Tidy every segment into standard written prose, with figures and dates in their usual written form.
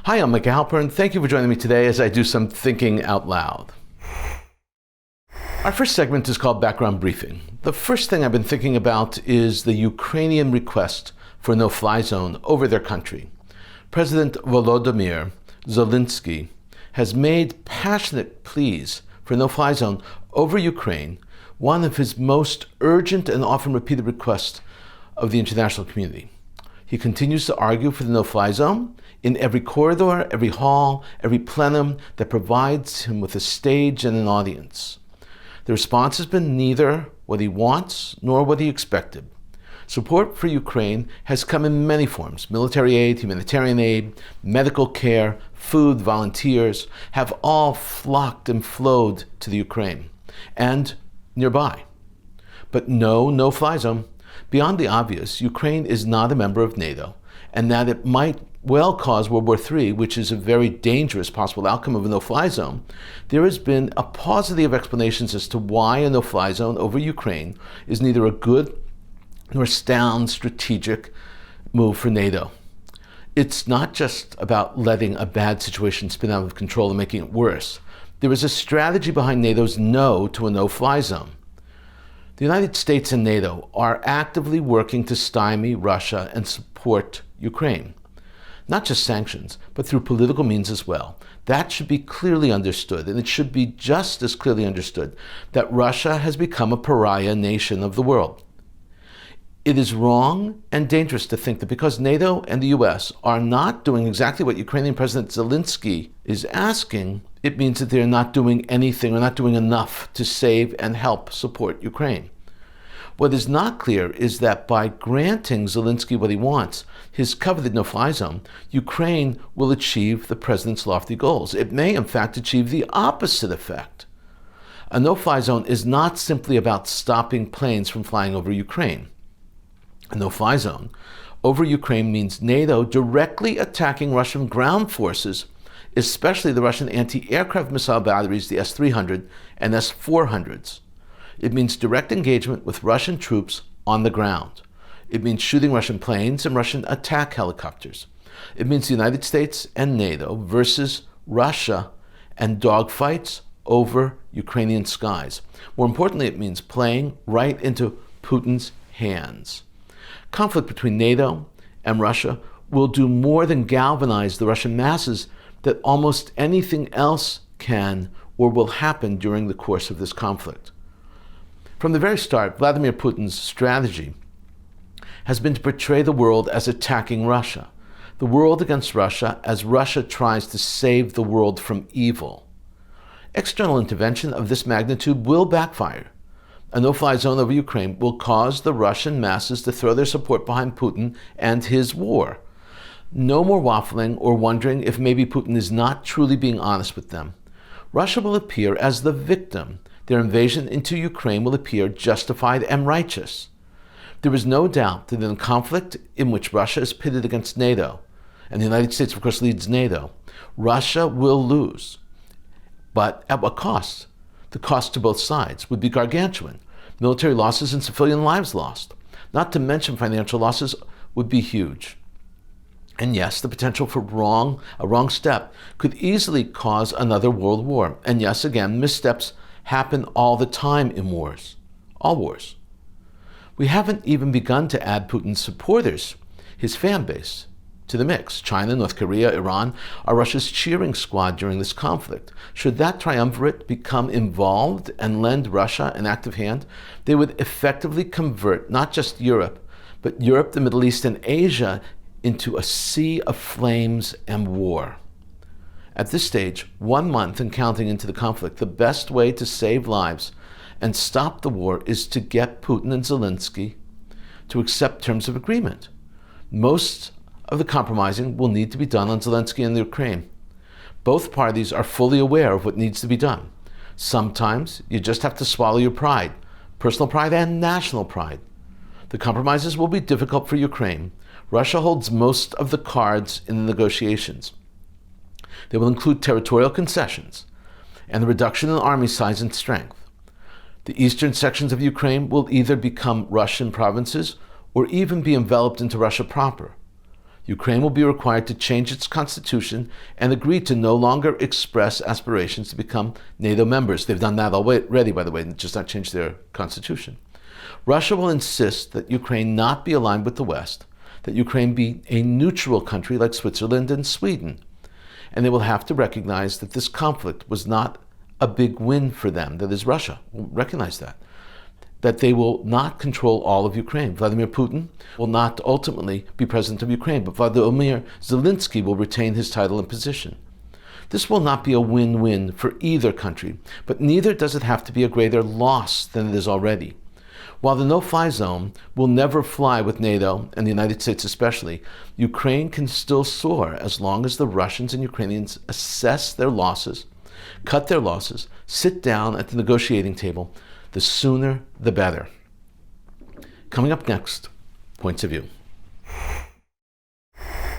Hi, I'm Micah Halpern. Thank you for joining me today as I do some thinking out loud. Our first segment is called Background Briefing. The first thing I've been thinking about is the Ukrainian request for a no-fly zone over their country. President Volodymyr Zelensky has made passionate pleas for a no-fly zone over Ukraine, one of his most urgent and often repeated requests of the international community. He continues to argue for the no-fly zone in every corridor, every hall, every plenum that provides him with a stage and an audience. The response has been neither what he wants nor what he expected. Support for Ukraine has come in many forms. Military aid, humanitarian aid, medical care, food, volunteers have all flocked and flowed to the Ukraine and nearby. But no-fly zone. Beyond the obvious, Ukraine is not a member of NATO, and that it might well cause World War III, which is a very dangerous possible outcome of a no-fly zone. There has been a paucity of explanations as to why a no-fly zone over Ukraine is neither a good nor sound strategic move for NATO. It's not just about letting a bad situation spin out of control and making it worse. There is a strategy behind NATO's no to a no-fly zone. The United States and NATO are actively working to stymie Russia and support Ukraine. Not just sanctions, but through political means as well. That should be clearly understood, and it should be just as clearly understood that Russia has become a pariah nation of the world. It is wrong and dangerous to think that because NATO and the US are not doing exactly what Ukrainian President Zelensky is asking, it means that they're not doing anything or not doing enough to save and help support Ukraine. What is not clear is that by granting Zelensky what he wants, his coveted no-fly zone, Ukraine will achieve the president's lofty goals. It may, in fact, achieve the opposite effect. A no-fly zone is not simply about stopping planes from flying over Ukraine. A no-fly zone over Ukraine means NATO directly attacking Russian ground forces, especially the Russian anti-aircraft missile batteries, the S-300 and S-400s. It means direct engagement with Russian troops on the ground. It means shooting Russian planes and Russian attack helicopters. It means the United States and NATO versus Russia and dogfights over Ukrainian skies. More importantly, it means playing right into Putin's hands. Conflict between NATO and Russia will do more than galvanize the Russian masses that almost anything else can or will happen during the course of this conflict. From the very start, Vladimir Putin's strategy has been to portray the world as attacking Russia, the world against Russia as Russia tries to save the world from evil. External intervention of this magnitude will backfire. A no-fly zone over Ukraine will cause the Russian masses to throw their support behind Putin and his war. No more waffling or wondering if maybe Putin is not truly being honest with them. Russia will appear as the victim. Their invasion into Ukraine will appear justified and righteous. There is no doubt that in a conflict in which Russia is pitted against NATO, and the United States, of course, leads NATO, Russia will lose. But at what cost? The cost to both sides would be gargantuan. Military losses and civilian lives lost. Not to mention financial losses would be huge. And yes, the potential for a wrong step could easily cause another world war. And yes, again, missteps happen all the time in wars. All wars. We haven't even begun to add Putin's supporters, his fan base, to the mix. China, North Korea, Iran are Russia's cheering squad during this conflict. Should that triumvirate become involved and lend Russia an active hand, they would effectively convert not just Europe, but Europe, the Middle East, and Asia into a sea of flames and war. At this stage, 1 month and counting into the conflict, the best way to save lives and stop the war is to get Putin and Zelensky to accept terms of agreement. Most of the compromising will need to be done on Zelensky and the Ukraine. Both parties are fully aware of what needs to be done. Sometimes you just have to swallow your pride, personal pride and national pride. The compromises will be difficult for Ukraine. Russia holds most of the cards in the negotiations. They will include territorial concessions and the reduction in army size and strength. The eastern sections of Ukraine will either become Russian provinces or even be enveloped into Russia proper. Ukraine will be required to change its constitution and agree to no longer express aspirations to become NATO members. They've done that already, by the way, and just not changed their constitution. Russia will insist that Ukraine not be aligned with the West, that Ukraine be a neutral country like Switzerland and Sweden. And they will have to recognize that this conflict was not a big win for them, that is, Russia will recognize that they will not control all of Ukraine. Vladimir Putin will not ultimately be president of Ukraine, but Vladimir Zelensky will retain his title and position. This will not be a win-win for either country, but neither does it have to be a greater loss than it is already. While the no-fly zone will never fly with NATO, and the United States especially, Ukraine can still soar as long as the Russians and Ukrainians assess their losses, cut their losses, sit down at the negotiating table. The sooner, the better. Coming up next, Points of View.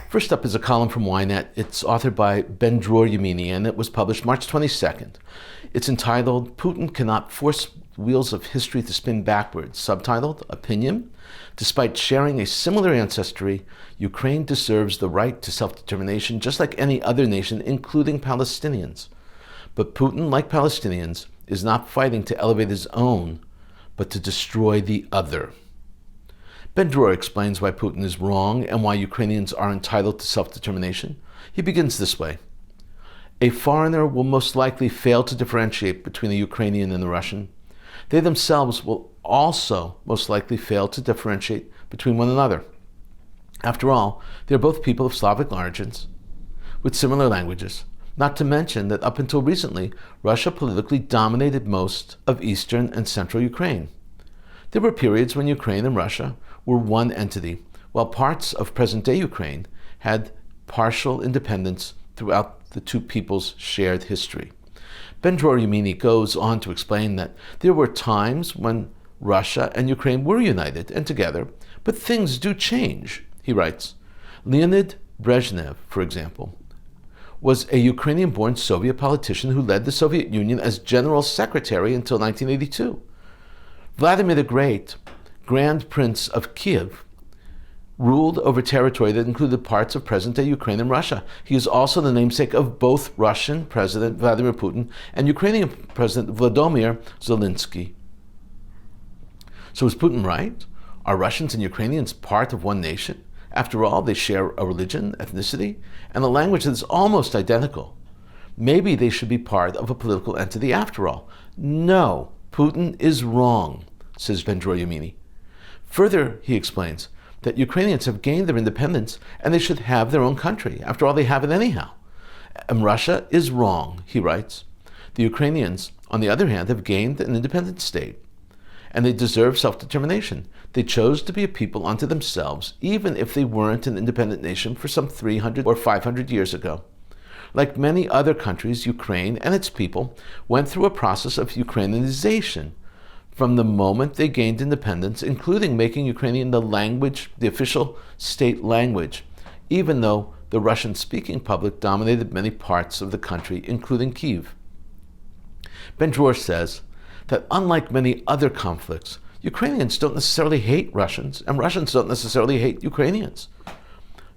First up is a column from Ynet. It's authored by Ben-Dror Yemini, and it was published March 22nd. It's entitled, Putin Cannot Force Wheels of History to Spin Backwards, subtitled, Opinion. Despite sharing a similar ancestry, Ukraine deserves the right to self-determination just like any other nation, including Palestinians. But Putin, like Palestinians, is not fighting to elevate his own, but to destroy the other. Ben-Dror explains why Putin is wrong and why Ukrainians are entitled to self-determination. He begins this way. A foreigner will most likely fail to differentiate between the Ukrainian and the Russian. They themselves will also most likely fail to differentiate between one another. After all, they are both people of Slavic origins with similar languages. Not to mention that up until recently, Russia politically dominated most of eastern and central Ukraine. There were periods when Ukraine and Russia were one entity, while parts of present-day Ukraine had partial independence throughout the two peoples' shared history. Ben-Dror Yemini goes on to explain that there were times when Russia and Ukraine were united and together, but things do change, he writes. Leonid Brezhnev, for example, was a Ukrainian-born Soviet politician who led the Soviet Union as General Secretary until 1982. Vladimir the Great, Grand Prince of Kiev, ruled over territory that included parts of present-day Ukraine and Russia. He is also the namesake of both Russian President Vladimir Putin and Ukrainian President Volodymyr Zelensky. So is Putin right? Are Russians and Ukrainians part of one nation? After all, they share a religion, ethnicity, and a language that is almost identical. Maybe they should be part of a political entity after all. No, Putin is wrong, says Ben-Dror Yemini. Further, he explains that Ukrainians have gained their independence and they should have their own country. After all, they have it anyhow. And Russia is wrong, he writes. The Ukrainians, on the other hand, have gained an independent state, and they deserve self-determination. They chose to be a people unto themselves, even if they weren't an independent nation for some 300 or 500 years ago. Like many other countries, Ukraine and its people went through a process of Ukrainization from the moment they gained independence, including making Ukrainian the language, the official state language, even though the Russian-speaking public dominated many parts of the country, including Kyiv. Ben-Dror says that unlike many other conflicts, Ukrainians don't necessarily hate Russians, and Russians don't necessarily hate Ukrainians.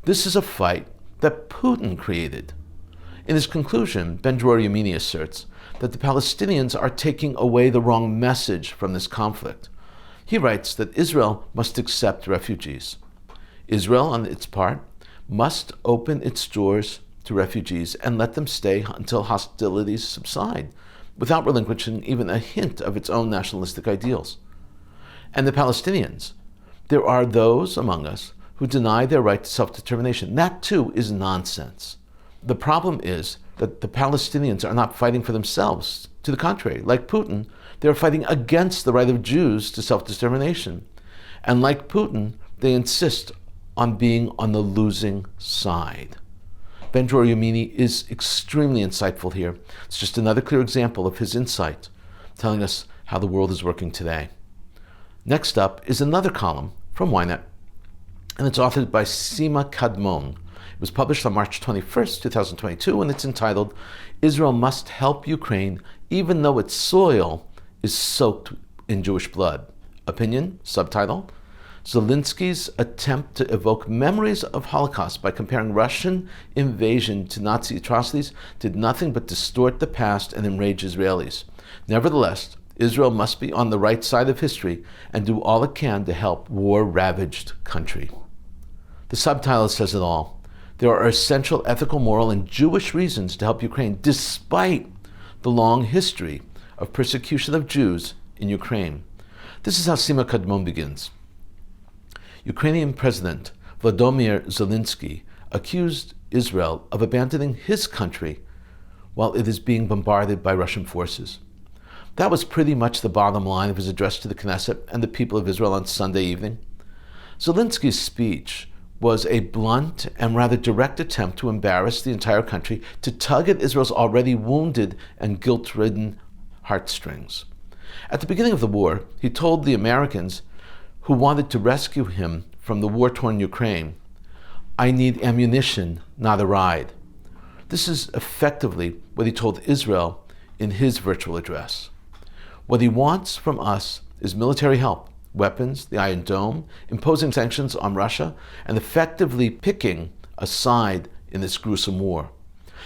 This is a fight that Putin created. In his conclusion, Ben-Dror Yemini asserts that the Palestinians are taking away the wrong message from this conflict. He writes that Israel must accept refugees. Israel, on its part, must open its doors to refugees and let them stay until hostilities subside, without relinquishing even a hint of its own nationalistic ideals. And the Palestinians, there are those among us who deny their right to self-determination. That too is nonsense. The problem is that the Palestinians are not fighting for themselves. To the contrary, like Putin, they are fighting against the right of Jews to self-determination. And like Putin, they insist on being on the losing side. Ben-Dror Yemini is extremely insightful here. It's just another clear example of his insight, telling us how the world is working today. Next up is another column from Ynet, and it's authored by Sima Kadmon. It was published on March 21st, 2022, and it's entitled, Israel Must Help Ukraine Even Though Its Soil is Soaked in Jewish Blood. Opinion, subtitle, Zelensky's attempt to evoke memories of Holocaust by comparing Russian invasion to Nazi atrocities did nothing but distort the past and enrage Israelis. Nevertheless, Israel must be on the right side of history and do all it can to help war-ravaged country. The subtitle says it all. There are essential ethical, moral, and Jewish reasons to help Ukraine, despite the long history of persecution of Jews in Ukraine. This is how Sima Kadmon begins. Ukrainian President Volodymyr Zelensky accused Israel of abandoning his country while it is being bombarded by Russian forces. That was pretty much the bottom line of his address to the Knesset and the people of Israel on Sunday evening. Zelensky's speech was a blunt and rather direct attempt to embarrass the entire country, to tug at Israel's already wounded and guilt-ridden heartstrings. At the beginning of the war, he told the Americans who wanted to rescue him from the war-torn Ukraine, "I need ammunition, not a ride." This is effectively what he told Israel in his virtual address. What he wants from us is military help, weapons, the Iron Dome, imposing sanctions on Russia, and effectively picking a side in this gruesome war.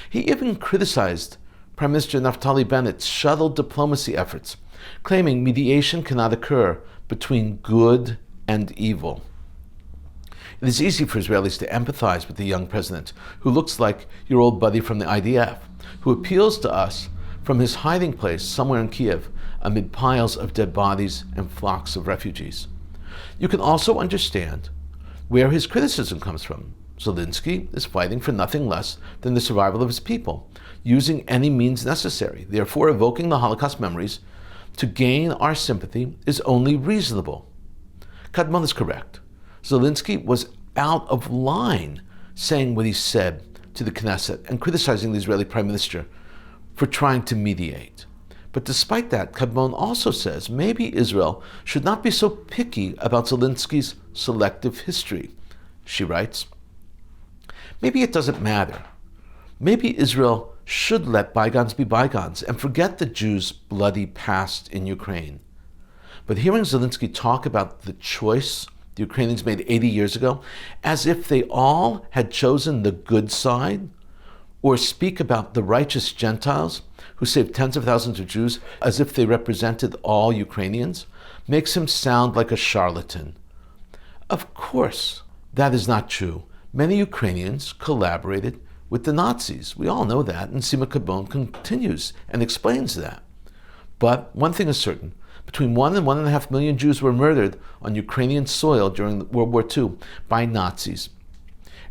He even criticized Prime Minister Naftali Bennett's shuttle diplomacy efforts, claiming mediation cannot occur between good and evil. It is easy for Israelis to empathize with the young president, who looks like your old buddy from the IDF, who appeals to us from his hiding place somewhere in Kiev amid piles of dead bodies and flocks of refugees. You can also understand where his criticism comes from. Zelensky is fighting for nothing less than the survival of his people, using any means necessary. Therefore, evoking the Holocaust memories to gain our sympathy is only reasonable. Kadmon is correct. Zelensky was out of line saying what he said to the Knesset and criticizing the Israeli Prime Minister for trying to mediate. But despite that, Kadmon also says maybe Israel should not be so picky about Zelensky's selective history. She writes, "Maybe it doesn't matter. Maybe Israel should let bygones be bygones and forget the Jews' bloody past in Ukraine." But hearing Zelensky talk about the choice the Ukrainians made 80 years ago, as if they all had chosen the good side, or speak about the righteous Gentiles who saved tens of thousands of Jews as if they represented all Ukrainians, makes him sound like a charlatan. Of course, that is not true. Many Ukrainians collaborated with the Nazis. We all know that, and Sima Kadmon continues and explains that. But one thing is certain. Between 1 and 1.5 million Jews were murdered on Ukrainian soil during World War II by Nazis.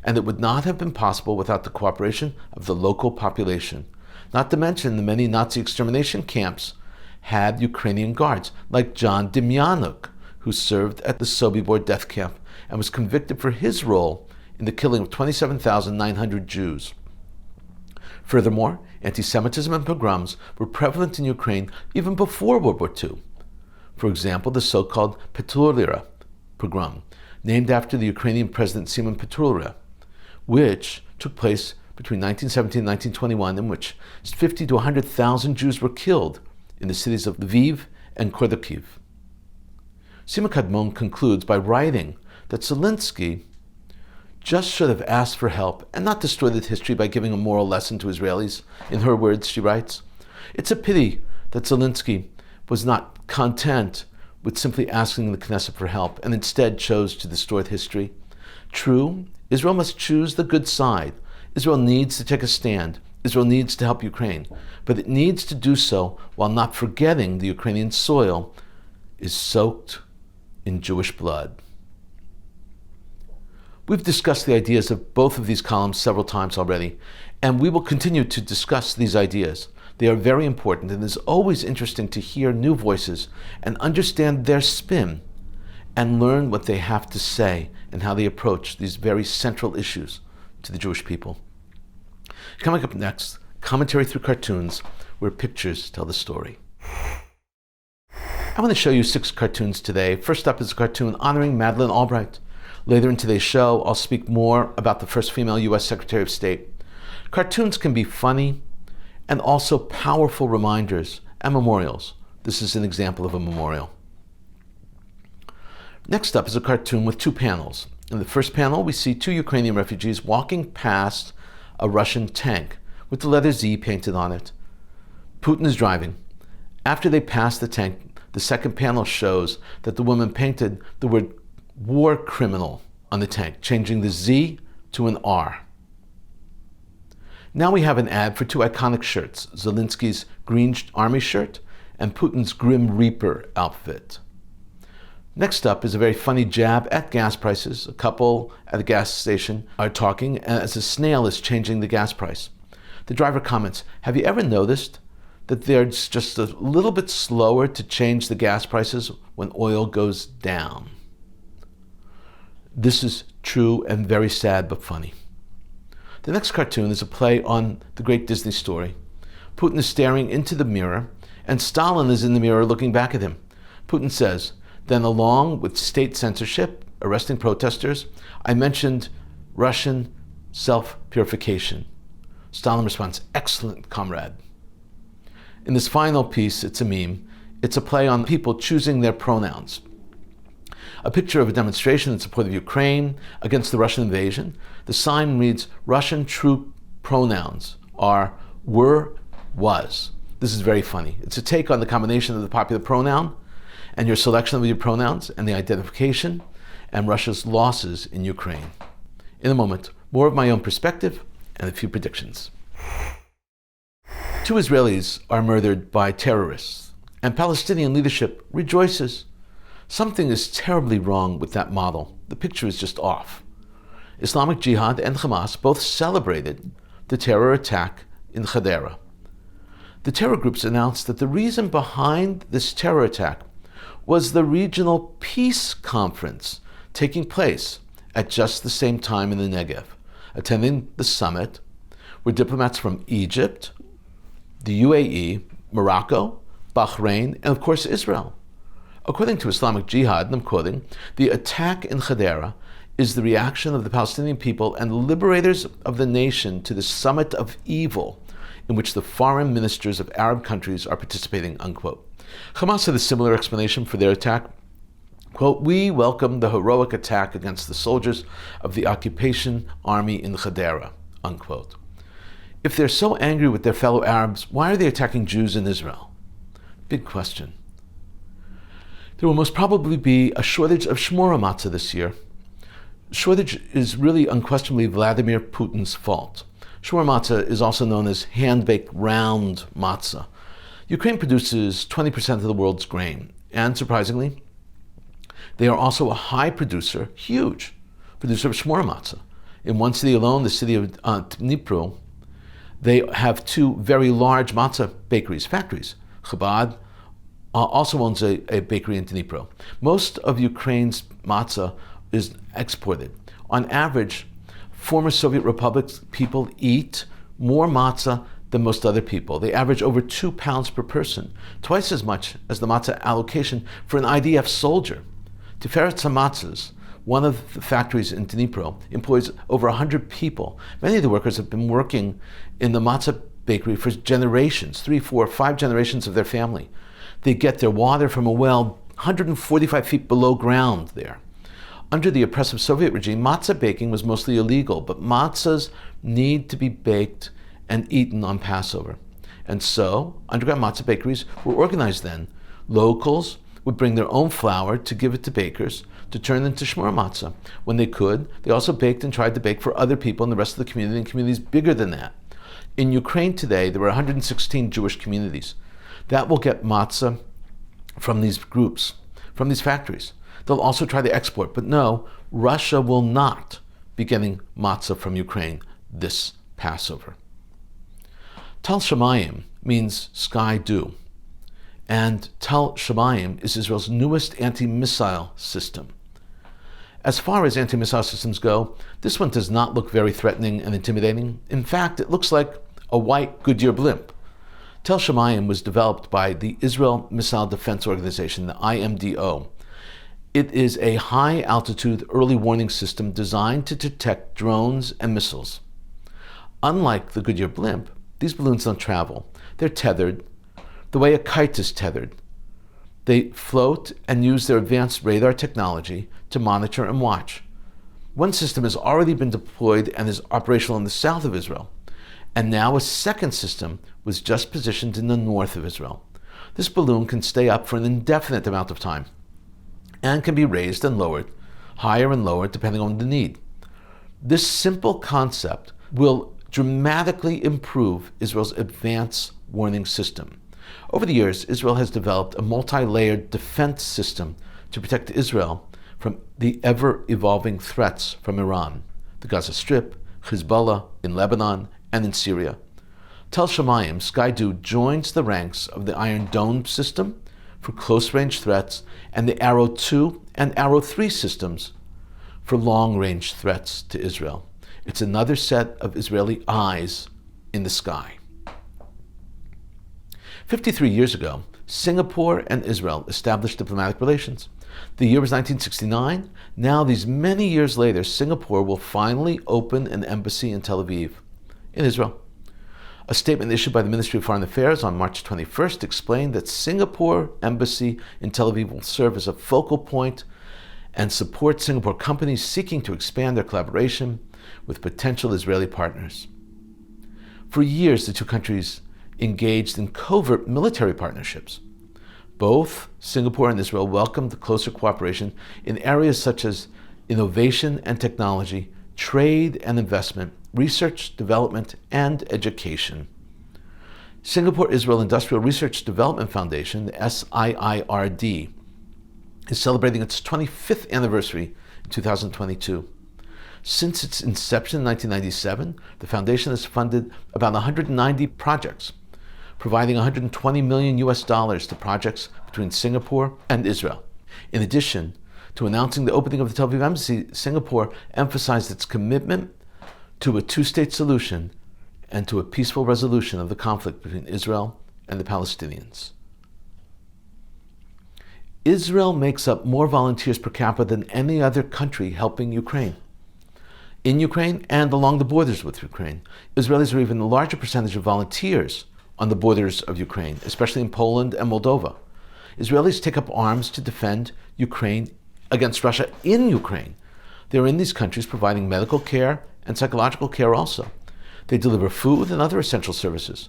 And it would not have been possible without the cooperation of the local population. Not to mention the many Nazi extermination camps had Ukrainian guards, like John Demyanuk, who served at the Sobibor death camp and was convicted for his role in the killing of 27,900 Jews. Furthermore, anti-Semitism and pogroms were prevalent in Ukraine even before World War II. For example, the so-called Petlura pogrom, named after the Ukrainian President Simon Petlura, which took place between 1917 and 1921, in which 50 to 100,000 Jews were killed in the cities of Lviv and Kharkiv. Sima Kadmon concludes by writing that Zelensky just should have asked for help and not distorted history by giving a moral lesson to Israelis. In her words, she writes, "It's a pity that Zelensky was not content with simply asking the Knesset for help and instead chose to distort history. True, Israel must choose the good side. Israel needs to take a stand. Israel needs to help Ukraine. But it needs to do so while not forgetting the Ukrainian soil is soaked in Jewish blood." We've discussed the ideas of both of these columns several times already, and we will continue to discuss these ideas. They are very important, and it is always interesting to hear new voices and understand their spin and learn what they have to say and how they approach these very central issues to the Jewish people. Coming up next, commentary through cartoons where pictures tell the story. I want to show you 6 cartoons today. First up is a cartoon honoring Madeleine Albright. Later in today's show, I'll speak more about the first female U.S. Secretary of State. Cartoons can be funny and also powerful reminders and memorials. This is an example of a memorial. Next up is a cartoon with two panels. In the first panel, we see two Ukrainian refugees walking past a Russian tank with the letter Z painted on it. Putin is driving. After they pass the tank, the second panel shows that the woman painted the word war criminal on the tank, changing the Z to an R. Now we have an ad for two iconic shirts, Zelensky's green army shirt and Putin's Grim Reaper outfit. Next up is a very funny jab at gas prices. A couple at a gas station are talking as a snail is changing the gas price. The driver comments, "Have you ever noticed that they're just a little bit slower to change the gas prices when oil goes down?" This is true and very sad but funny. The next cartoon is a play on the great Disney story. Putin is staring into the mirror and Stalin is in the mirror looking back at him. Putin says, "Then along with state censorship, arresting protesters, I mentioned Russian self-purification." Stalin responds, "Excellent, comrade." In this final piece, it's a meme. It's a play on people choosing their pronouns. A picture of a demonstration in support of Ukraine against the Russian invasion. The sign reads, "Russian troop pronouns are were, was." This is very funny. It's a take on the combination of the popular pronoun and your selection of your pronouns and the identification and Russia's losses in Ukraine. In a moment, more of my own perspective and a few predictions. Two Israelis are murdered by terrorists, and Palestinian leadership rejoices. Something is terribly wrong with that model. The picture is just off. Islamic Jihad and Hamas both celebrated the terror attack in Hadera. The terror groups announced that the reason behind this terror attack was the regional peace conference taking place at just the same time in the Negev. Attending the summit were diplomats from Egypt, the UAE, Morocco, Bahrain, and of course Israel. According to Islamic Jihad, and I'm quoting, "The attack in Hadera is the reaction of the Palestinian people and the liberators of the nation to the summit of evil in which the foreign ministers of Arab countries are participating," unquote. Hamas had a similar explanation for their attack. Quote, "We welcome the heroic attack against the soldiers of the occupation army in Hadera," unquote. If they're so angry with their fellow Arabs, why are they attacking Jews in Israel? Big question. There will most probably be a shortage of shmura matzah this year. Shortage is really unquestionably Vladimir Putin's fault. Shmura matzah is also known as hand-baked round matzah. Ukraine produces 20% of the world's grain, and surprisingly, they are also a high producer, huge producer of shmura matzah. In one city alone, the city of Dnipro, they have two very large matzah bakeries, factories. Chabad also owns a bakery in Dnipro. Most of Ukraine's matzah is exported. On average, former Soviet republics people eat more matzah than most other people. They average over 2 pounds per person, twice as much as the matzah allocation for an IDF soldier. Tiferet Hamatzahs, one of the factories in Dnipro, employs over 100 people. Many of the workers have been working in the matzah bakery for generations, 3, 4, 5 generations of their family. They get their water from a well 145 feet below ground there. Under the oppressive Soviet regime, matzah baking was mostly illegal, but matzahs need to be baked and eaten on Passover. And so, underground matzah bakeries were organized then. Locals would bring their own flour to give it to bakers to turn into shmura matzah. When they could, they also baked and tried to bake for other people in the rest of the community and communities bigger than that. In Ukraine today, there are 116 Jewish communities. That will get matzah from these groups, from these factories. They'll also try to export, but no, Russia will not be getting matzah from Ukraine this Passover. Tal Shamayim means sky dew, and Tal Shamayim is Israel's newest anti-missile system. As far as anti-missile systems go, this one does not look very threatening and intimidating. In fact, it looks like a white Goodyear blimp. Tal Shamayim was developed by the Israel Missile Defense Organization, the IMDO. It is a high-altitude early warning system designed to detect drones and missiles. Unlike the Goodyear blimp, these balloons don't travel. They're tethered the way a kite is tethered. They float and use their advanced radar technology to monitor and watch. One system has already been deployed and is operational in the south of Israel, and now a second system was just positioned in the north of Israel. This balloon can stay up for an indefinite amount of time and can be raised and lowered, higher and lower depending on the need. This simple concept will dramatically improve Israel's advanced warning system. Over the years, Israel has developed a multi-layered defense system to protect Israel from the ever-evolving threats from Iran, the Gaza Strip, Hezbollah in Lebanon, and in Syria. Tel Shamayim, Skydu, joins the ranks of the Iron Dome system for close-range threats and the Arrow 2 and Arrow 3 systems for long-range threats to Israel. It's another set of Israeli eyes in the sky. 53 years ago, Singapore and Israel established diplomatic relations. The year was 1969. Now, these many years later, Singapore will finally open an embassy in Tel Aviv, in Israel. A statement issued by the Ministry of Foreign Affairs on March 21st explained that Singapore Embassy in Tel Aviv will serve as a focal point and support Singapore companies seeking to expand their collaboration with potential Israeli partners. For years, the two countries engaged in covert military partnerships. Both Singapore and Israel welcomed closer cooperation in areas such as innovation and technology, trade and investment, research, development, and education. Singapore-Israel Industrial Research Development Foundation, the SIIRD, is celebrating its 25th anniversary in 2022. Since its inception in 1997, the foundation has funded about 190 projects, providing $120 million to projects between Singapore and Israel. In addition to announcing the opening of the Tel Aviv Embassy, Singapore emphasized its commitment to a two-state solution and to a peaceful resolution of the conflict between Israel and the Palestinians. Israel makes up more volunteers per capita than any other country helping Ukraine. In Ukraine and along the borders with Ukraine, Israelis are even a larger percentage of volunteers on the borders of Ukraine, especially in Poland and Moldova. Israelis take up arms to defend Ukraine against Russia in Ukraine. They're in these countries providing medical care and psychological care also. They deliver food and other essential services.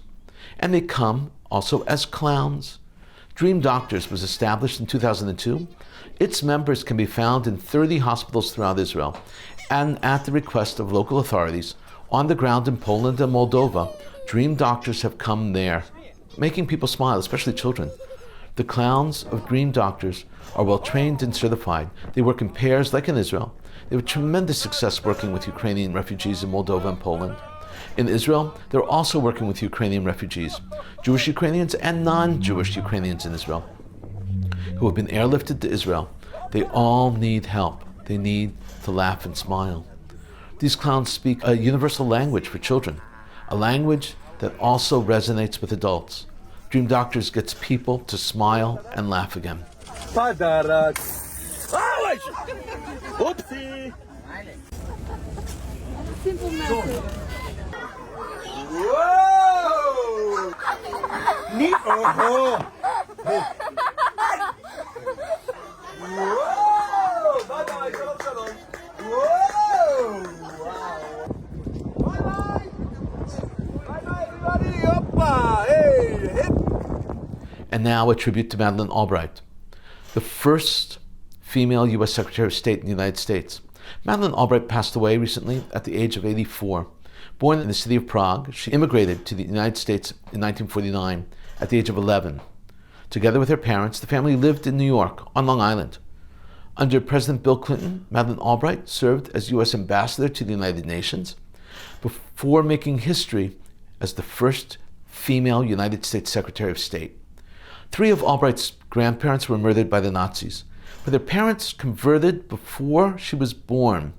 And they come also as clowns. Dream Doctors was established in 2002. Its members can be found in 30 hospitals throughout Israel, and at the request of local authorities, on the ground in Poland and Moldova, Dream Doctors have come there, making people smile, especially children. The clowns of Dream Doctors are well trained and certified. They work in pairs like in Israel. They have tremendous success working with Ukrainian refugees in Moldova and Poland. In Israel, they're also working with Ukrainian refugees, Jewish Ukrainians and non-Jewish Ukrainians in Israel, who have been airlifted to Israel. They all need help. They need to laugh and smile. These clowns speak a universal language for children, a language that also resonates with adults. Dream Doctors gets people to smile and laugh again. Oopsie! Simple message. Whoa! Neat. Oh. Whoa! Bye bye. Shalom shalom. Whoa! Wow. Bye bye. Bye bye everybody. Hoppa! Hey! Hip. And now a tribute to Madeleine Albright, the first female U.S. Secretary of State in the United States. Madeleine Albright passed away recently at the age of 84. Born in the city of Prague, she immigrated to the United States in 1949 at the age of 11. Together with her parents, the family lived in New York on Long Island. Under President Bill Clinton, Madeleine Albright served as U.S. Ambassador to the United Nations before making history as the first female United States Secretary of State. 3 of Albright's grandparents were murdered by the Nazis, but their parents converted before she was born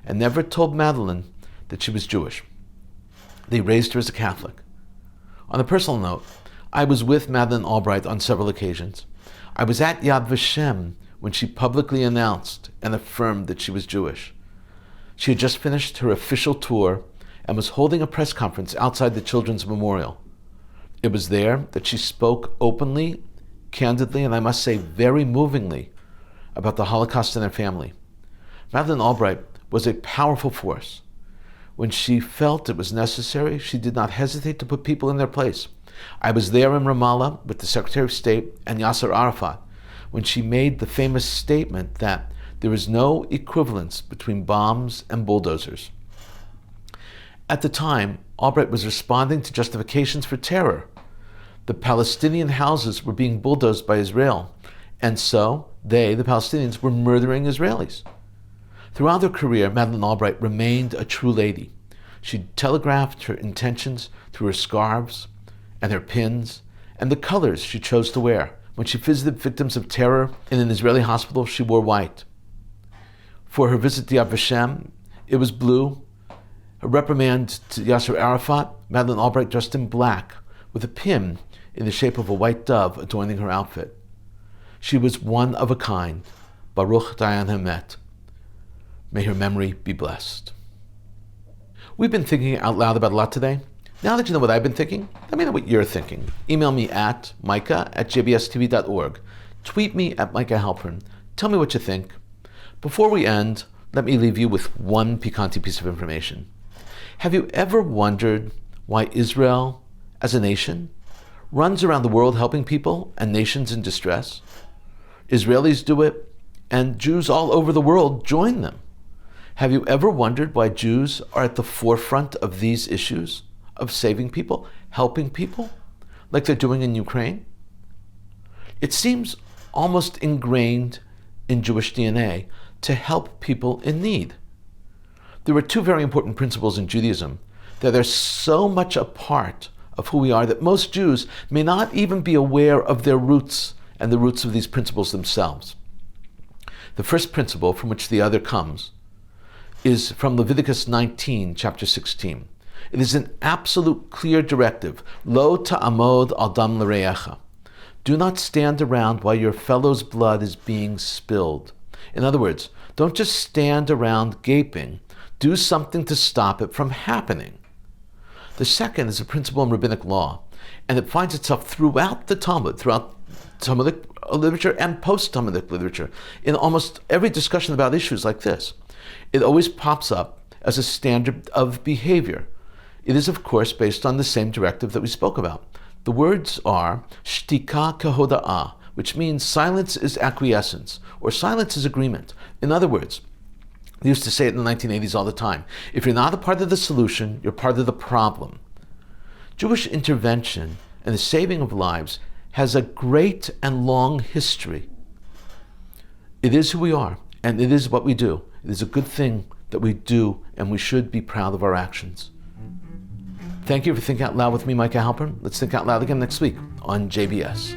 and never told Madeleine that she was Jewish. They raised her as a Catholic. On a personal note, I was with Madeleine Albright on several occasions. I was at Yad Vashem when she publicly announced and affirmed that she was Jewish. She had just finished her official tour and was holding a press conference outside the Children's Memorial. It was there that she spoke openly candidly, and I must say very movingly, about the Holocaust in their family. Madeleine Albright was a powerful force. When she felt it was necessary, she did not hesitate to put people in their place. I was there in Ramallah with the Secretary of State and Yasser Arafat when she made the famous statement that there is no equivalence between bombs and bulldozers. At the time, Albright was responding to justifications for terror. The Palestinian houses were being bulldozed by Israel, and so they, the Palestinians, were murdering Israelis. Throughout her career, Madeleine Albright remained a true lady. She telegraphed her intentions through her scarves and her pins and the colors she chose to wear. When she visited victims of terror in an Israeli hospital, she wore white. For her visit to Yad Vashem, it was blue. Her reprimand to Yasser Arafat, Madeleine Albright dressed in black with a pin in the shape of a white dove adorning her outfit. She was one of a kind. Baruch Dayan Hamet. May her memory be blessed. We've been thinking out loud about a lot today. Now that you know what I've been thinking, let me know what you're thinking. Email me at micah@jbstv.org. Tweet me at Micah Halpern. Tell me what you think. Before we end, let me leave you with one piquant piece of information. Have you ever wondered why Israel, as a nation, runs around the world helping people and nations in distress? Israelis do it, and Jews all over the world join them. Have you ever wondered why Jews are at the forefront of these issues, of saving people, helping people, like they're doing in Ukraine? It seems almost ingrained in Jewish DNA to help people in need. There are two very important principles in Judaism that are so much a part of who we are that most Jews may not even be aware of their roots and the roots of these principles themselves. The first principle, from which the other comes, is from Leviticus 19, chapter 16. It is an absolute clear directive. Lo ta'amod al dam l're'echa. Do not stand around while your fellow's blood is being spilled. In other words, don't just stand around gaping. Do something to stop it from happening. The second is a principle in rabbinic law, and it finds itself throughout the Talmud, throughout Talmudic literature and post-Talmudic literature, in almost every discussion about issues like this. It always pops up as a standard of behavior. It is, of course, based on the same directive that we spoke about. The words are shtika kehoda'ah, which means silence is acquiescence, or silence is agreement. In other words, they used to say it in the 1980s all the time. If you're not a part of the solution, you're part of the problem. Jewish intervention and the saving of lives has a great and long history. It is who we are, and it is what we do. It is a good thing that we do, and we should be proud of our actions. Thank you for thinking out loud with me, Micah Halpern. Let's think out loud again next week on JBS.